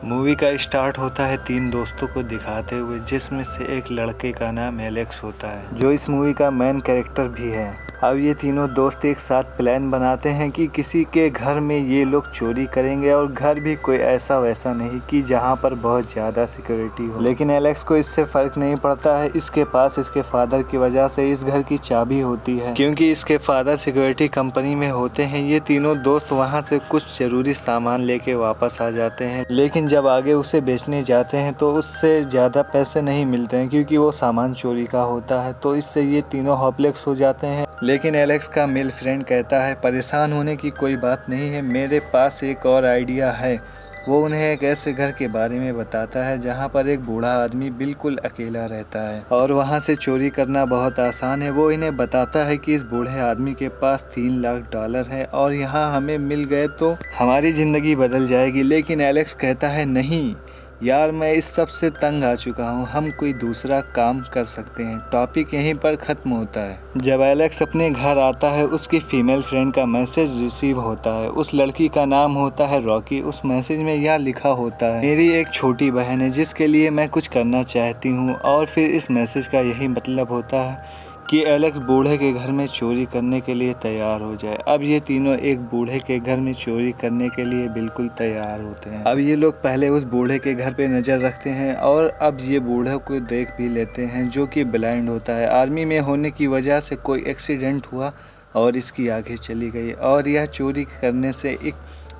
Movie का start होता है तीन दोस्तों को दिखाते हुए, जिसमें से एक लड़के का नाम एलेक्स होता है जो इस मूवी का मेन कैरेक्टर भी है। अब ये तीनों दोस्त एक साथ प्लान बनाते हैं कि किसी के घर में ये लोग चोरी करेंगे, और घर भी कोई ऐसा वैसा नहीं कि जहाँ पर बहुत ज़्यादा सिक्योरिटी हो। लेकिन एलेक्स को इससे फ़र्क नहीं पड़ता है। इसके पास इसके फादर की वजह से इस घर की चाबी होती है, क्योंकि इसके फादर सिक्योरिटी कंपनी में होते हैं। ये तीनों दोस्त वहाँ से कुछ ज़रूरी सामान लेके वापस आ जाते हैं, लेकिन जब आगे उसे बेचने जाते हैं तो उससे ज़्यादा पैसे नहीं मिलते हैं, क्योंकि वो सामान चोरी का होता है। तो इससे ये तीनों होपलेस हो जाते हैं। लेकिन एलेक्स का मेल फ्रेंड कहता है परेशान होने की कोई बात नहीं है, मेरे पास एक और आइडिया है। वो उन्हें एक ऐसे घर के बारे में बताता है जहाँ पर एक बूढ़ा आदमी बिल्कुल अकेला रहता है और वहाँ से चोरी करना बहुत आसान है। वो इन्हें बताता है कि इस बूढ़े आदमी के पास $3 लाख है और यहाँ हमें मिल गए तो हमारी ज़िंदगी बदल जाएगी। लेकिन एलेक्स कहता है नहीं यार, मैं इस सब से तंग आ चुका हूँ, हम कोई दूसरा काम कर सकते हैं। टॉपिक यहीं पर ख़त्म होता है। जब एलेक्स अपने घर आता है, उसकी फीमेल फ्रेंड का मैसेज रिसीव होता है। उस लड़की का नाम होता है रॉकी। उस मैसेज में यह लिखा होता है मेरी एक छोटी बहन है जिसके लिए मैं कुछ करना चाहती हूँ। और फिर इस मैसेज का यही मतलब होता है कि एलेक्स बूढ़े के घर में चोरी करने के लिए तैयार हो जाए। अब ये तीनों एक बूढ़े के घर में चोरी करने के लिए बिल्कुल तैयार होते हैं। अब ये लोग पहले उस बूढ़े के घर पे नज़र रखते हैं और अब ये बूढ़े को देख भी लेते हैं, जो कि ब्लाइंड होता है। आर्मी में होने की वजह से कोई एक्सीडेंट हुआ और इसकी आंखें चली गई, और यह चोरी करने से एक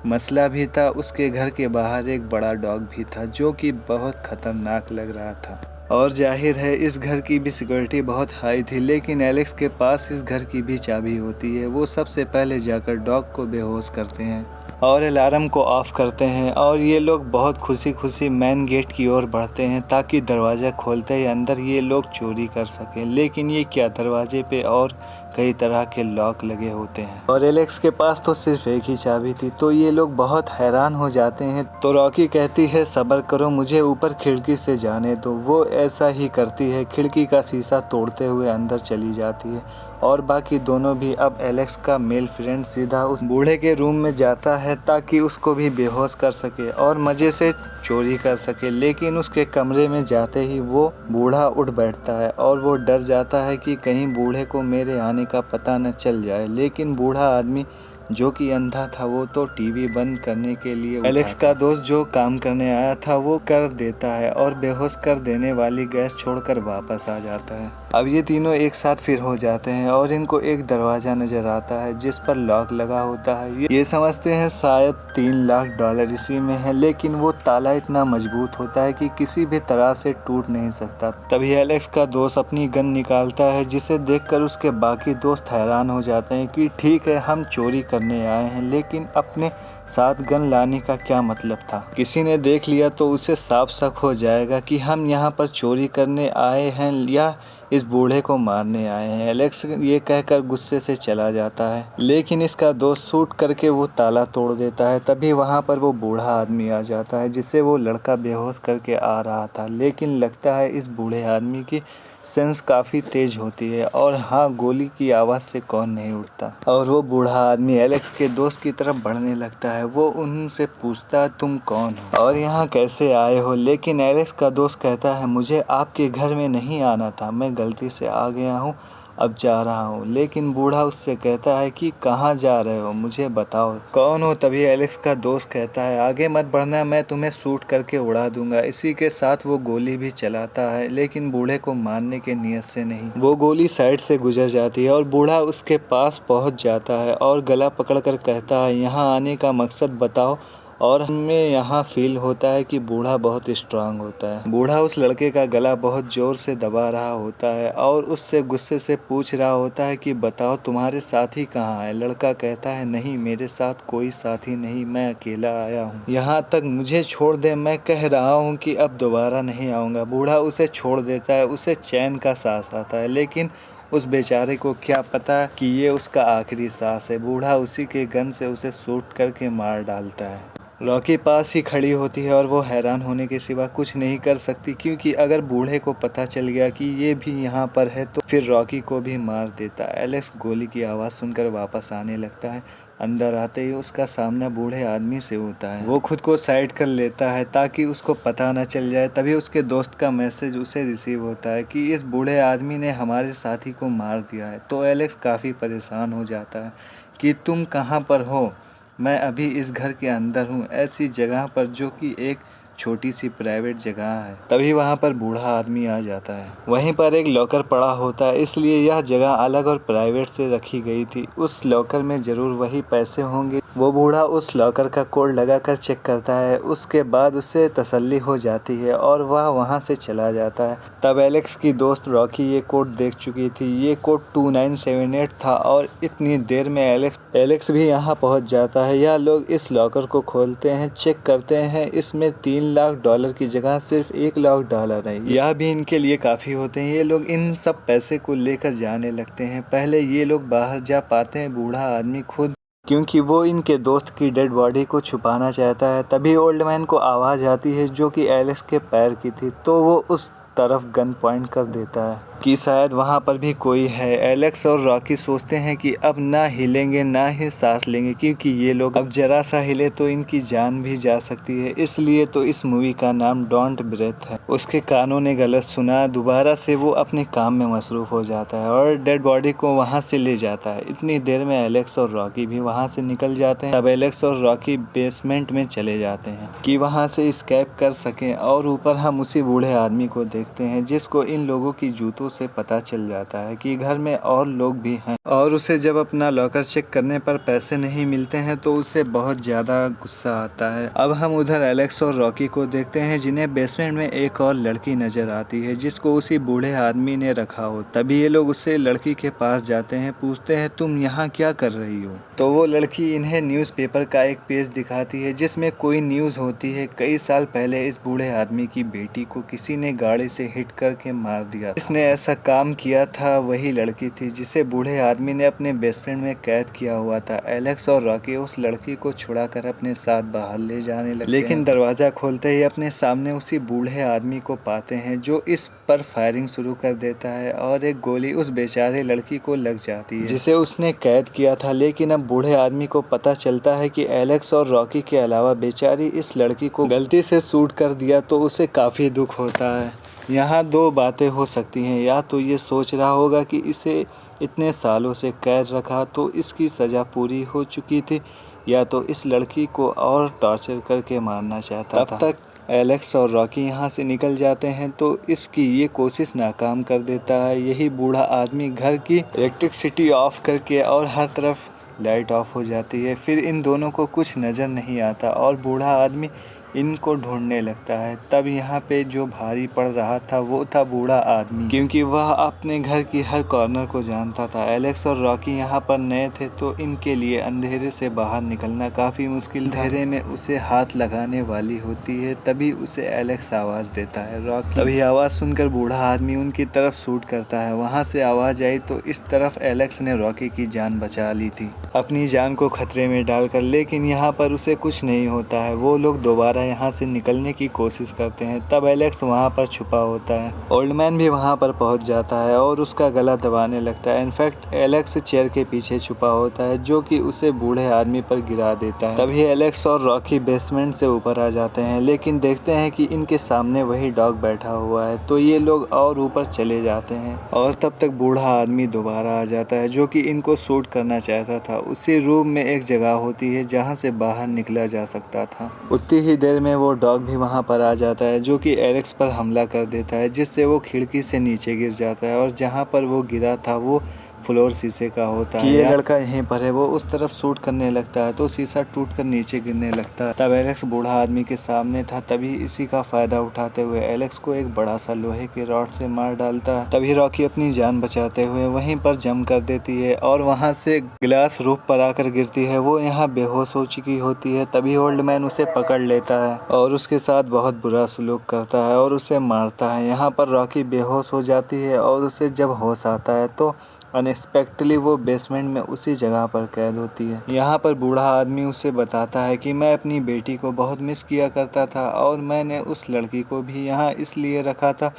मसला भी था। उसके घर के बाहर एक बड़ा डॉग भी था जो कि बहुत ख़तरनाक लग रहा था, और जाहिर है इस घर की भी सिक्योरिटी बहुत हाई थी। लेकिन एलेक्स के पास इस घर की भी चाबी होती है। वो सबसे पहले जाकर डॉग को बेहोश करते हैं और अलार्म को ऑफ करते हैं, और ये लोग बहुत खुशी खुशी मेन गेट की ओर बढ़ते हैं ताकि दरवाज़ा खोलते ही अंदर ये लोग चोरी कर सकें। लेकिन ये क्या, दरवाजे पे और कई तरह के लॉक लगे होते हैं और एलेक्स के पास तो सिर्फ एक ही चाबी थी। तो ये लोग बहुत हैरान हो जाते हैं। तो रॉकी कहती है सब्र करो, मुझे ऊपर खिड़की से जाने दो। वो ऐसा ही करती है, खिड़की का शीशा तोड़ते हुए अंदर चली जाती है। और बाकी दोनों भी, अब एलेक्स का मेल फ्रेंड सीधा उस बूढ़े के रूम में जाता है ताकि उसको भी बेहोश कर सके और मज़े से चोरी कर सके। लेकिन उसके कमरे में जाते ही वो बूढ़ा उठ बैठता है और वो डर जाता है कि कहीं बूढ़े को मेरे आने का पता न चल जाए। लेकिन बूढ़ा आदमी जो कि अंधा था वो तो टीवी बंद करने के लिए एलेक्स का दोस्त जो काम करने आया था वो कर देता है और बेहोश कर देने वाली गैस छोड़कर वापस आ जाता है। अब ये तीनों एक साथ फिर हो जाते हैं और इनको एक दरवाज़ा नज़र आता है जिस पर लॉक लगा होता है। ये समझते हैं शायद $3 लाख इसी में है, लेकिन वो ताला इतना मजबूत होता है कि किसी भी तरह से टूट नहीं सकता। तभी एलेक्स का दोस्त अपनी गन निकालता है, जिसे देखकर उसके बाकी दोस्त हैरान हो जाते हैं कि ठीक है हम चोरी करने आए हैं, लेकिन अपने साथ गन लाने का क्या मतलब था। किसी ने देख लिया तो उसे साफ शक हो जाएगा कि हम यहाँ पर चोरी करने आए हैं या इस बूढ़े को मारने आए हैं। एलेक्स ये कहकर गुस्से से चला जाता है, लेकिन इसका दोस्त शूट करके वो ताला तोड़ देता है। तभी वहाँ पर वो बूढ़ा आदमी आ जाता है जिसे वो लड़का बेहोश करके आ रहा था। लेकिन लगता है इस बूढ़े आदमी की सेंस काफ़ी तेज होती है, और हाँ, गोली की आवाज़ से कौन नहीं उठता। और वो बूढ़ा आदमी एलेक्स के दोस्त की तरफ बढ़ने लगता है। वो उनसे पूछता है तुम कौन हो और यहाँ कैसे आए हो। लेकिन एलेक्स का दोस्त कहता है मुझे आपके घर में नहीं आना था, मैं गलती से आ गया हूँ, अब जा रहा हूँ। लेकिन बूढ़ा उससे कहता है कि कहाँ जा रहे हो, मुझे बताओ कौन हो। तभी एलेक्स का दोस्त कहता है आगे मत बढ़ना, मैं तुम्हें शूट करके उड़ा दूंगा। इसी के साथ वो गोली भी चलाता है, लेकिन बूढ़े को मारने के नियत से नहीं। वो गोली साइड से गुजर जाती है और बूढ़ा उसके पास पहुंच जाता है और गला पकड़कर कहता है यहाँ आने का मकसद बताओ। और हमें यहाँ फील होता है कि बूढ़ा बहुत स्ट्रांग होता है। बूढ़ा उस लड़के का गला बहुत ज़ोर से दबा रहा होता है और उससे गुस्से से पूछ रहा होता है कि बताओ तुम्हारे साथी कहाँ है। लड़का कहता है नहीं, मेरे साथ कोई साथी नहीं, मैं अकेला आया हूँ, यहाँ तक मुझे छोड़ दे, मैं कह रहा हूँ कि अब दोबारा नहीं आऊँगा। बूढ़ा उसे छोड़ देता है, उसे चैन का सांस आता है। लेकिन उस बेचारे को क्या पता कि ये उसका आखिरी सांस है। बूढ़ा उसी के गन से उसे शूट करके मार डालता है। रॉकी पास ही खड़ी होती है और वो हैरान होने के सिवा कुछ नहीं कर सकती, क्योंकि अगर बूढ़े को पता चल गया कि ये भी यहाँ पर है तो फिर रॉकी को भी मार देता है। एलेक्स गोली की आवाज़ सुनकर वापस आने लगता है। अंदर आते ही उसका सामना बूढ़े आदमी से होता है। वो खुद को साइड कर लेता है ताकि उसको पता न चल जाए। तभी उसके दोस्त का मैसेज उसे रिसीव होता है कि इस बूढ़े आदमी ने हमारे साथी को मार दिया है। तो एलेक्स काफ़ी परेशान हो जाता है कि तुम कहाँ पर हो? मैं अभी इस घर के अंदर हूँ, ऐसी जगह पर जो कि एक छोटी सी प्राइवेट जगह है। तभी वहाँ पर बूढ़ा आदमी आ जाता है। वहीं पर एक लॉकर पड़ा होता है, इसलिए यह जगह अलग और प्राइवेट से रखी गई थी। उस लॉकर में ज़रूर वही पैसे होंगे। वो बूढ़ा उस लॉकर का कोड लगाकर चेक करता है। उसके बाद उसे तसल्ली हो जाती है और वह वहाँ से चला जाता है। तब एलेक्स की दोस्त रॉकी ये कोड देख चुकी थी। ये कोड 2978 था और इतनी देर में एलेक्स भी यहाँ पहुँच जाता है। यह लोग इस लॉकर को खोलते हैं, चेक करते हैं। इसमें $3 लाख की जगह सिर्फ $1 लाख है। यह भी इनके लिए काफ़ी होते हैं। ये लोग इन सब पैसे को लेकर जाने लगते हैं। पहले ये लोग बाहर जा पाते हैं बूढ़ा आदमी खुद, क्योंकि वो इनके दोस्त की डेड बॉडी को छुपाना चाहता है। तभी ओल्ड मैन को आवाज़ आती है जो कि एलेक्स के पैर की थी। तो वो उस तरफ गन पॉइंट कर देता है कि शायद वहाँ पर भी कोई है। एलेक्स और रॉकी सोचते हैं कि अब ना हिलेंगे ना ही सांस लेंगे, क्योंकि ये लोग अब जरा सा हिले तो इनकी जान भी जा सकती है। इसलिए तो इस मूवी का नाम डोंट ब्रेथ है। उसके कानों ने गलत सुना। दोबारा से वो अपने काम में मसरूफ़ हो जाता है और डेड बॉडी को वहाँ से ले जाता है। इतनी देर में एलेक्स और रॉकी भी वहाँ से निकल जाते हैं। तब एलेक्स और रॉकी बेसमेंट में चले जाते हैं कि वहाँ से स्केप कर सकें। और ऊपर हम उसी बूढ़े आदमी को देखते हैं जिसको इन लोगों की जूतों से पता चल जाता है कि घर में और लोग भी हैं। और उसे जब अपना लॉकर चेक करने पर पैसे नहीं मिलते हैं तो उसे बहुत ज़्यादा गुस्सा आता है। अब हम उधर एलेक्स और रॉकी को देखते हैं जिन्हें बेसमेंट में एक और लड़की नज़र आती है जिसको उसी बूढ़े आदमी ने रखा हो। तभी ये लोग उससे लड़की के पास जाते हैं, पूछते हैं तुम यहाँ क्या कर रही हो? तो वो लड़की इन्हें न्यूज़पेपर का एक पेज दिखाती है जिसमें कोई न्यूज़ होती है। कई साल पहले इस बूढ़े आदमी की बेटी को किसी ने गाड़ी से हिट करके मार दिया। इसने ऐसा काम किया था वही लड़की थी जिसे बूढ़े आदमी ने अपने बेसमेंट में कैद किया हुआ था। एलेक्स और रॉकी उस लड़की को छुड़ाकर अपने साथ बाहर ले जाने लगे, लेकिन दरवाज़ा खोलते ही अपने सामने उसी बूढ़े आदमी को पाते हैं जो इस पर फायरिंग शुरू कर देता है और एक गोली उस बेचारे लड़की को लग जाती है जिसे उसने कैद किया था। लेकिन अब बूढ़े आदमी को पता चलता है कि एलेक्स और रॉकी के अलावा बेचारी इस लड़की को गलती से शूट कर दिया, तो उसे काफ़ी दुख होता है। यहाँ दो बातें हो सकती हैं, या तो ये सोच रहा होगा कि इसे इतने सालों से कैद रखा तो इसकी सज़ा पूरी हो चुकी थी, या तो इस लड़की को और टॉर्चर करके मारना चाहता था। तब तक एलेक्स और रॉकी यहाँ से निकल जाते हैं तो इसकी ये कोशिश नाकाम कर देता है। यही बूढ़ा आदमी घर की इलेक्ट्रिसिटी ऑफ करके और हर तरफ लाइट ऑफ हो जाती है। फिर इन दोनों को कुछ नज़र नहीं आता और बूढ़ा आदमी इनको ढूंढने लगता है। तब यहाँ पे जो भारी पड़ रहा था वो था बूढ़ा आदमी, क्योंकि वह अपने घर की हर कॉर्नर को जानता था। एलेक्स और रॉकी यहाँ पर नए थे तो इनके लिए अंधेरे से बाहर निकलना काफ़ी मुश्किल था। अंधेरे में उसे हाथ लगाने वाली होती है, तभी उसे एलेक्स आवाज़ देता है। रॉकी तभी आवाज़ सुनकर बूढ़ा आदमी उनकी तरफ शूट करता है। वहाँ से आवाज़ आई तो इस तरफ एलेक्स ने रॉकी की जान बचा ली थी अपनी जान को खतरे में डालकर, लेकिन यहाँ पर उसे कुछ नहीं होता है। वो लोग दोबारा यहाँ से निकलने की कोशिश करते हैं। तब एलेक्स वहाँ पर छुपा होता है। ओल्ड मैन भी वहाँ पर पहुँच जाता है और उसका गला दबाने लगता है। इनफैक्ट एलेक्स चेयर के पीछे छुपा होता है जो कि उसे बूढ़े आदमी पर गिरा देता है। तभी एलेक्स और रॉकी बेसमेंट से ऊपर आ जाते हैं, लेकिन देखते हैं कि इनके सामने वही डॉग बैठा हुआ है। तो ये लोग और ऊपर चले जाते हैं और तब तक बूढ़ा आदमी दोबारा आ जाता है जो कि इनको शूट करना चाहता था। उसी रूम में एक जगह होती है जहाँ से बाहर निकला जा सकता था। उतनी ही देर में वो डॉग भी वहाँ पर आ जाता है जो कि एलेक्स पर हमला कर देता है, जिससे वो खिड़की से नीचे गिर जाता है और जहाँ पर वो गिरा था वो फ्लोर शीशे का होता है। ये लड़का यहीं पर है। वो उस तरफ शूट करने लगता है तो शीशा टूटकर नीचे गिरने लगता है। तब एलेक्स बूढ़ा आदमी के सामने था। तभी इसी का फायदा उठाते हुए एलेक्स को एक बड़ा सा लोहे के रॉड से मार डालता है। तभी रॉकी अपनी जान बचाते हुए वहीं पर जंप कर देती है और वहां से ग्लास रूफ पर आकर गिरती है। वो यहाँ बेहोश हो चुकी होती है। तभी ओल्ड मैन उसे पकड़ लेता है और उसके साथ बहुत बुरा सलूक करता है और उसे मारता है। यहाँ पर रॉकी बेहोश हो जाती है और उसे जब होश आता है तो अनएक्सपेक्टेडली वो बेसमेंट में उसी जगह पर कैद होती है। यहाँ पर बूढ़ा आदमी उसे बताता है कि मैं अपनी बेटी को बहुत मिस किया करता था और मैंने उस लड़की को भी यहाँ इसलिए रखा था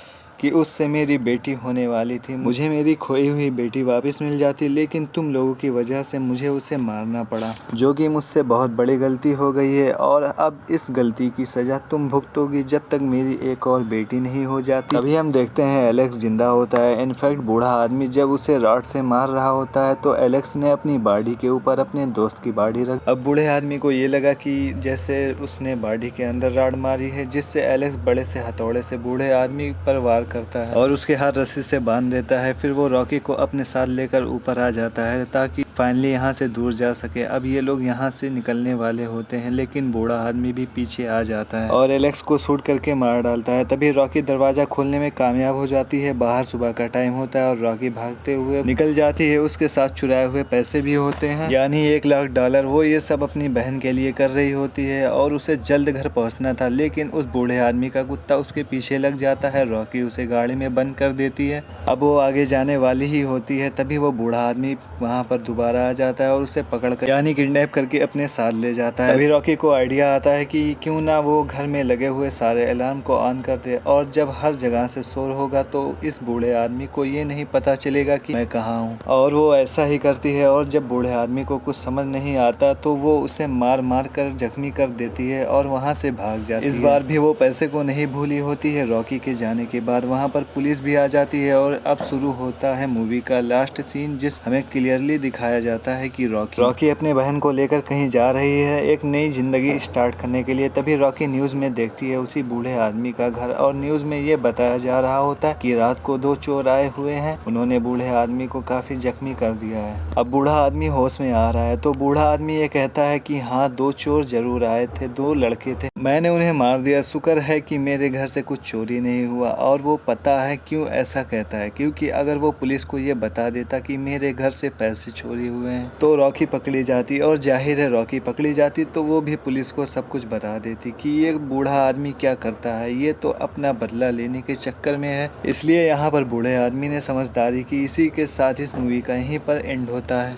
कि उससे मेरी बेटी होने वाली थी, मुझे मेरी खोई हुई बेटी वापस मिल जाती, लेकिन तुम लोगों की वजह से मुझे उसे मारना पड़ा, जो कि मुझसे बहुत बड़ी गलती हो गई है और अब इस गलती की सज़ा तुम भुगतोगी जब तक मेरी एक और बेटी नहीं हो जाती। तभी हम देखते हैं एलेक्स जिंदा होता है। इनफैक्ट बूढ़ा आदमी जब उसे रॉड से मार रहा होता है तो एलेक्स ने अपनी बॉडी के ऊपर अपने दोस्त की बॉडी रख। अब बूढ़े आदमी को ये लगा कि जैसे उसने बॉडी के अंदर रॉड मारी है, जिससे एलेक्स बड़े से हथौड़े से बूढ़े आदमी पर वार करता है और उसके हाथ रस्सी से बांध देता है। फिर वो रॉकी को अपने साथ लेकर ऊपर आ जाता है ताकि फाइनली यहाँ से दूर जा सके। अब ये लोग यहाँ से निकलने वाले होते हैं, लेकिन बूढ़ा आदमी भी पीछे आ जाता है और एलेक्स को शूट करके मार डालता है। तभी रॉकी दरवाजा खोलने में कामयाब हो जाती है। बाहर सुबह का टाइम होता है और रॉकी भागते हुए निकल जाती है। उसके साथ चुराए हुए पैसे भी होते हैं, यानी $1,00,000। वो ये सब अपनी बहन के लिए कर रही होती है और उसे जल्द घर पहुंचना था, लेकिन उस बूढ़े आदमी का कुत्ता उसके पीछे लग जाता है। रॉकी उसे गाड़ी में बंद कर देती है। अब वो आगे जाने वाली ही होती है, तभी वो बूढ़ा आदमी वहाँ पर दोबारा आ जाता है और उसे पकड़कर यानी किडनैप करके अपने साथ ले जाता है। तभी रॉकी को आइडिया आता है कि क्यों ना वो घर में लगे हुए सारे अलार्म को ऑन कर दे, और जब हर जगह से शोर होगा तो इस बूढ़े आदमी को ये नहीं पता चलेगा कि मैं कहाँ हूँ। और वो ऐसा ही करती है और जब बूढ़े आदमी को कुछ समझ नहीं आता तो वो उसे मार मार कर जख्मी कर देती है और वहाँ से भाग जाती है। इस बार भी वो पैसे को नहीं भूली होती है। रॉकी के जाने के बाद वहाँ पर पुलिस भी आ जाती है और अब शुरू होता है मूवी का लास्ट सीन, जिस हमें क्लियरली दिखाया जाता है कि रॉकी अपने बहन को लेकर कहीं जा रही है एक नई जिंदगी स्टार्ट करने के लिए। तभी रॉकी न्यूज़ में देखती है उसी बूढ़े आदमी का घर, और न्यूज़ में ये बताया जा रहा होता है कि रात को 2 चोर आए हुए हैं, उन्होंने बूढ़े आदमी को काफी जख्मी कर दिया है। अब बूढ़ा आदमी होश में आ रहा है तो बूढ़ा आदमी ये कहता है कि हाँ, 2 चोर जरूर आए थे, 2 लड़के थे, मैंने उन्हें मार दिया, शुक्र है कि मेरे घर से कुछ चोरी नहीं हुआ। और वो पता है क्यों ऐसा कहता है, क्योंकि अगर वो पुलिस को ये बता देता कि मेरे घर से पैसे चोरी हुए हैं तो रॉकी पकड़ी जाती, और जाहिर है रॉकी पकड़ी जाती तो वो भी पुलिस को सब कुछ बता देती कि ये बूढ़ा आदमी क्या करता है, ये तो अपना बदला लेने के चक्कर में है। इसलिए यहाँ पर बूढ़े आदमी ने समझदारी की। इसी के साथ इस मूवी का यहीं पर एंड होता है।